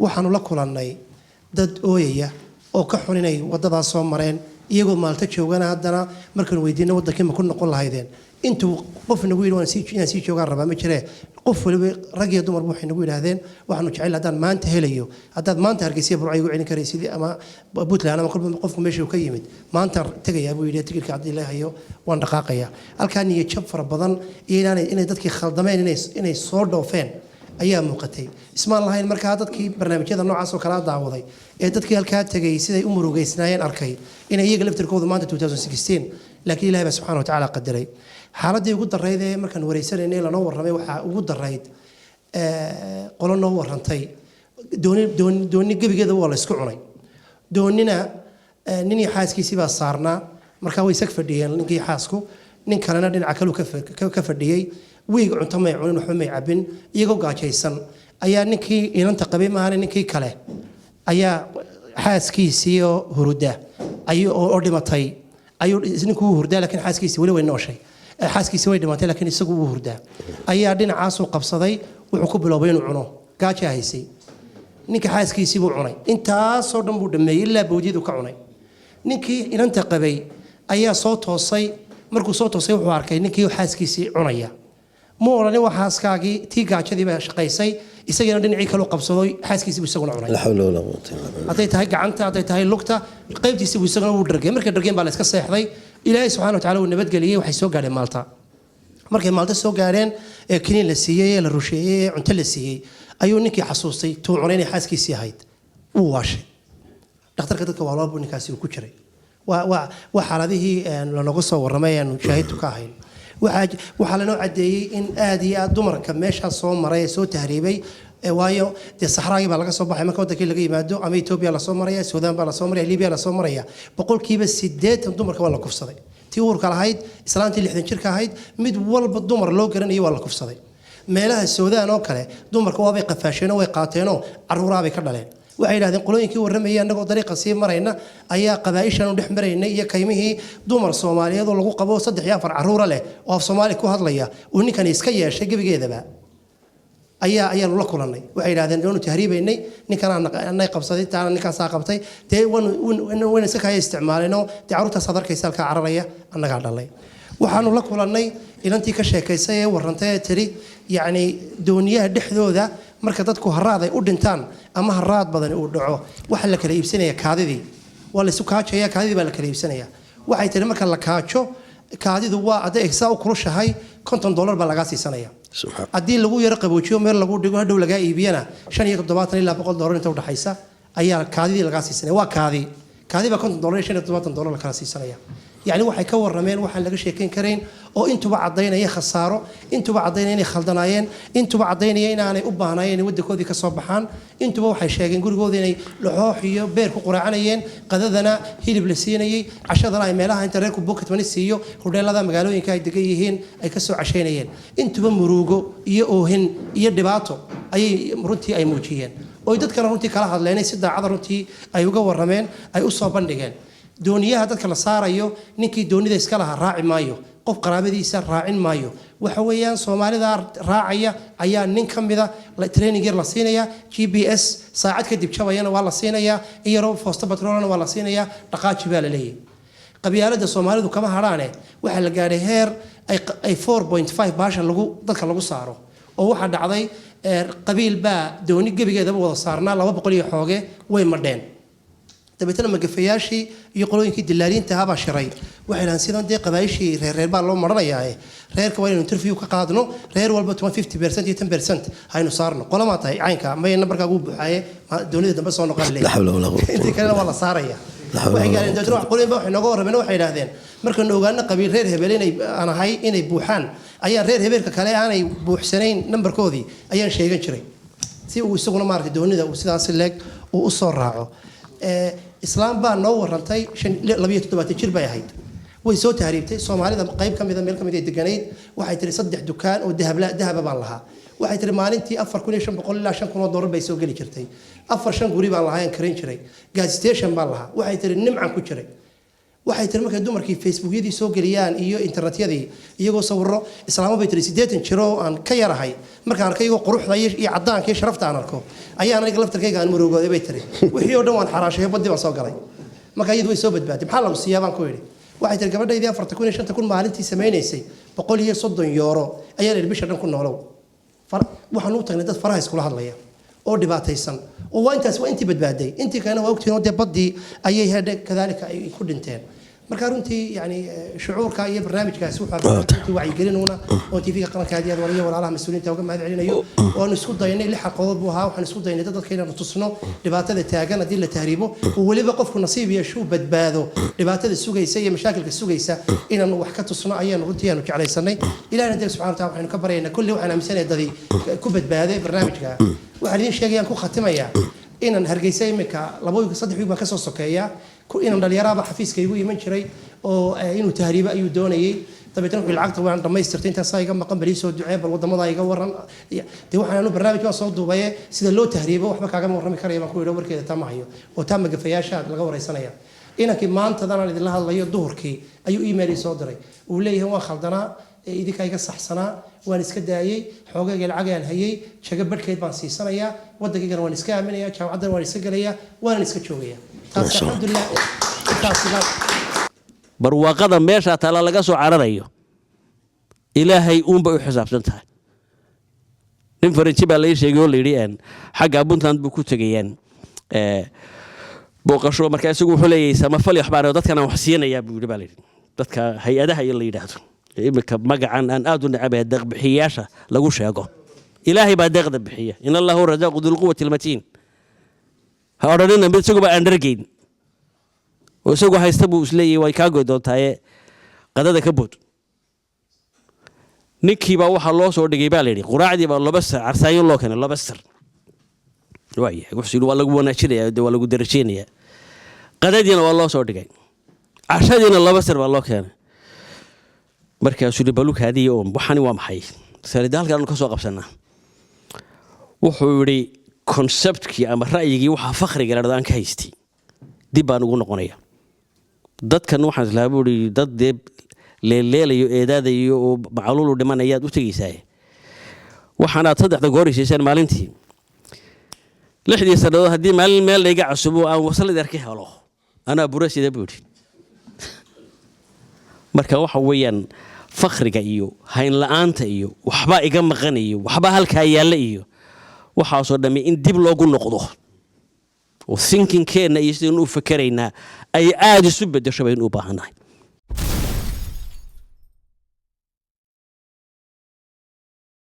waxaanu la kulannay dad ooyaya oo ka xun inay waddadaas soo mareen iyagoo maalta joogana haddana markaan weydiinay waddankii ma ku noqon lahaydeen intuu qof nagu yidhi inaan sii joogaan rabaa ma jiree qof waliba rag iyo dumarba waxay nagu yidhaahdeen waxaanu jecel haddaan maanta helayo haddaad maanta hargeysa burco igu celin karaysid ama puntland ama kolba qofku meesha uu ka yimid maanta tegayaa buu yidhi tigirka haddii la hayo waan dhaqaaqayaa halkaa niyo jab fara badan iyo inay dadkii khaldameen inay soo dhoofeen ayaa muuqatay ismaan lahayn markaa dadkii barnaamijyada noocaas oo kala daawaday ee dadkii halkaa tagay siday u murugeysnaayeen arkay inay iyaga laftirkoodu maanta 2016 laakiin ilaahay baa subxaana watacaala qadaray xaaladii ugu darayd ee markaan wareysanaynay lanoo warramay waxaa ugu darayd qolo noo warrantay dooni gebigeeda waa la isku cunay doonina nin iyo xaaskiisii baa saarnaa markaa way isag fadhiyeen ninkii xaasku nin kalena dhinaca kaluu ka fadhiyey wiig cunto may cunin waxba may cabin iyagoo gaajaysan ayaa ninkii inanta qabay maahane ninkii kale ayaa xaaskiisii oo huruda oo dhimatay ayuu ninkuu hurdaa laakiin xaaskiisii weli way nooshay xaaskiisii way dhimatay laakiin isagu wuu hurdaa ayaa dhinacaasuu qabsaday wuxuu ku biloobay inuu cuno gaaja haysay ninka xaaskiisii buu cunay intaasoo dhan buu dhameeyey ilaa bawdiyadu ka cunay ninkii inanta qabay ayaa soo toosay markuu soo toosay wuxuu arkay ninkii xaaskiisii cunaya ma odhanin waa xaaskaagii tii gaajadii baa shaqaysay isagana dhinacii kaloo qabsaday xaaskiisii buu isaguna cunay hadday tahay gacanta hadday tahay lugta qaybtiisii buu isaguna wuu dhargay markay dhargeen baa la iska seexday ilaahay subxaana watacaala uu nabadgeliyey waxay soo gaadheen maalta markay maalta soo gaadheen ee kiniin la siiyey ee la rusheeyey ee cunto la siiyey ayuu ninkii xasuustay tuu cunay inay xaaskiisii ahayd wuu waashay dhakhtarka dadka waa laba ninkaasi uu ku jiray waa xaaladihii lanoga soo warramay aanu shaahidtu ka ahayn waxaa lanoo cadeeyey in aad iyo aad dumarka meeshaas soo maray ee soo tahriibay waayo dee saxraagii baa laga soo baxay marka waddankii laga yimaado ama etoobiya lasoo maraya suudaan baa lasoo maraya libiya lasoo maraya boqolkiiba 80 dumarka waa la kufsaday tii uurka lahayd islaantii 60 jirka ahayd mid walba dumar loo garanayo waa la kufsaday meelaha suudaan oo kale dumarka waabay qafaasheen oo way qaateenoo caruuraabay ka dhaleen waxay yidhahdeen qolooyinkii warramayay annagoo dariiqa sii marayna ayaa qabaa'ishan u dhex maraynay iyo kaymihii dumar soomaaliyeed oo lagu qabo 3 iyo 4 caruura leh oo af soomaali ku hadlaya uu ninkani iska yeeshay gebigeedaba ayaanu la kulannay waxay yidhahdeen doonu tahriibaynay ninkan anay qabsaday taana ninkaasaa qabtay dee wana iska kaya isticmaaleenoo dee carruurtaasaad arkaysa halkaa cararaya annagaa dhalay waxaanu la kulannay inantii ka sheekaysay ee warrantay ee tiri yacni dooniyaha dhexdooda marka dadku haraad ay u dhintaan ama haraad badan uu dhaco waxa la kala iibsanaya kaadidii waa la isu kaajaya kaadidii baa la kala iibsanaya waxay tiri marka la kaajo kaadidu waa hadday egsaa u kulushahay $50 baa lagaa siisanaya haddii lagu yaro qaboojiyo meel lagu dhigo hadhow lagaa iibiyana $75 ilaa $100 inta u dhaxaysa ayaa kaadidii lagaa siisanaya waa kaadi baa $50 iyo $75 la kala siisanaya يعني waxay ka warrameen waxaan laga sheekeyn karayn oo intuba cadeynaya khasaaro intuba cadeynaya inay khaldanaayeen intuba cadeynaya inaanay u baahnaayeen waddankoodii ka soo baxaan intuba waxay sheegeen gurigooda inay laxoox iyo beer ku quraacanayeen qadadana hilib la siinayay cashadana ay meelaha inta reerku bucket money siiyo hudheelada magaalooyinka ay degan yihiin ay ka soo casheynayeen intuba murugo iyo oohin iyo dhibaato ayay runtii ay muujiyeen oo dadkana runtii kala hadleen si daacad runtii ay uga warrameen ay u soo bandhigeen dooniyaha dadka la saarayo ninkii doonida iska laha raaci maayo qof qaraabadiisa raacin maayo waxa weeyaan Soomaalida raacaya ayaa nin kamida training yar la siinaya GPS saacad kadib jabayana waa la siinaya iyo foosta patrolna waa la siinaya dhaqaaji baa la leeyahay qabyaalada Soomaalidu kama haraane waxa la gaaray heer ay 4.5 baasha dadka lagu saaro oo waxa dhacday qabiil baa dooni gebigeeda wada saarnaa 200 iyo xooge way madheen dabeetana magafayaashii iyo qolooyinkii dilaaliinta ahaa baa shiray waxay lahayn sidan dee qabaayishii reer baa loo maranayaa reerka waa inaynu interview ka qaadno reer walba 50% iyo 10% haynu saarno qolama tahay caynka mayna markaa ugu buuxaye doonida dambe soo noqon leeyahay intii kalena waa la saaraya waxay gaareen dadro qolooyinba waxay nooga warrameen waxay yiraahdeen markaan ogaano qabiil reer hebel inay buuxaan ayaa reer hebelka kale aanay buuxsanayn numberkoodii ayaan sheegan jiray si uu isaguna maartay doonida uu sidaas leeg uu u soo raaco islaam baa noo warrantay 27 jir bay ahayd way soo tahriibtay Soomaalida qayb kamida meel kamida deganayd waxay tiri 3 dukaan oo dahab baan lahaa waxay tiri maalintii 4500 ilaa $5,000 bay soo gali jirtay 4-5 guri baan lahayn karin jiray gas station baan lahaa waxay tiri nimcan ku jiray waxay tiri markay dumarkii facebookyadii soo geliyaan iyo internetyadii iyagoo sawiro islaamo bay tiri 80 jiro aan ka yarahay markaan arkay iyagoo quruxda iyo cadaanka iyo sharafta aan arko ayaan aniga laftarkayga aan murugooday bay tiri wixii oo dhan waan xaraashay badii baan soo galay marka iyadu way soo badbaaday maxaa lagu siiyaa baan ku yiri waxay tiri gabadhaydii 4,500 maalintii sameeynaysay 130 euro ayaan ilbisha dhan ku noolow waxaan u tagnay dad faraha iskula hadlaya oo dhibaataysan oo waa intii badbaaday intii kana waa ogtiin oo badii ayay hadda kadalika ay ku dhinteen marka runtii yani shucuurka iyo barnaamijkaas wuxuu wacyi gelinuna oo TV-ga qarankaadii waliyo walaalaha mas'uuliyiinta uga mahad celinayo oo aan isku daynay lix qodob buu ahaa waxaan isku daynay dadka inaan tusno dhibaatada taagan hadii la tahriibo oo waliba qofku nasiib yeesho badbaado dhibaatada sugaysa iyo mashaakilka sugaysa inaan wax ka tusno ayaan runtii aanu jeclaysanay ilaahay subhanahu wa ta'ala waxaan ka baryaynaa kulli waxaan aaminsanay dadii ku badbaaday barnaamijka waxaan idin sheegayaan ku khatimayaa inaan hargeysa imika 2-3 wiil baan ka soo sokeeyaa inaan dhalinyarada xafiiska igu iman jiray oo inuu tahriibo ayuu doonayay dabeetana wixii lacagta waan dhamaystirtay intaas ay iga maqan bari soo ducee bal wadamada iga waran waxaan barnaamij baan soo duubay sida loo tahriibo waxba kaaga warrami karaya baan ku yiraahdo warkeeda tamahayo oo taama gafayaasha laga wareysanaya inankii maanta dana idin la hadlayo duhurkii ayuu email soo diray uu leeyahay waan khaldanaa idinka iga saxsanaa waan iska daayay xoogayga lacag aan hayay jaga badkeed baan siisanaya wadankayga waan iska aaminaya jaamacadan waan iska galaya waan iska joogaya taas alxamdulillah barwaaqada meesha tala laga soo cararayo ilaahay uunba u xisaabtan tahay nin faranji baa la sheegay oo leeyahay aan xagga Puntland buu ku tagayaan booqasho markaa isagu wuxuu leeyahay samafal waxbaan dadkana wax siinaya buu yiri baa leeyahay dadka hay'adaha la yiraahdo imika magacan aan aad u nacabay deeq bixiyaasha lagu sheego ilaahay baa deeqda bixiya in allahu razaaqu dhul quwwati almatin ha oranina mid isagu baa andargeyn oo isagu haysta buu isleeyay way ka go'doontaay qadada ka bood ninkii baa waxa loo soo dhigay baa leeyahay quraacdii baa laba sar arsaayin loo keenay laba sar waaya wuxuu waa lagu wanaajinayaa waa lagu darajeenayaa qadadiina waa loo soo dhigay cashadiina laba sar baa loo keenay markaasuu balukaadii oo waxani waa maxay saridaalkan ka soo qabsanaa wuxuu yiri conceptkii ama ra'yigii waxa fakhriga la dhadaan ka haystay dib baan ugu noqonaya dadkan waxaan islaabuuri dad deeb leeleelayo eedaadayo oo macluul u dhimanayaad u tagaysaa waxaana 3 goor isheeseen maalintii 6 sanadood hadii meel iga casubo aan wasal idar ka helo ana burasida buuri marka waxa weeyaan fakhriga iyo hayn la'aanta iyo waxba iga maqanayo waxba halka yaala iyo waxa soo dhamay in dib loogu noqdo oo thinking keena iyo sidoo uu fakarayna ay aad isu bedesho bay u baahanahay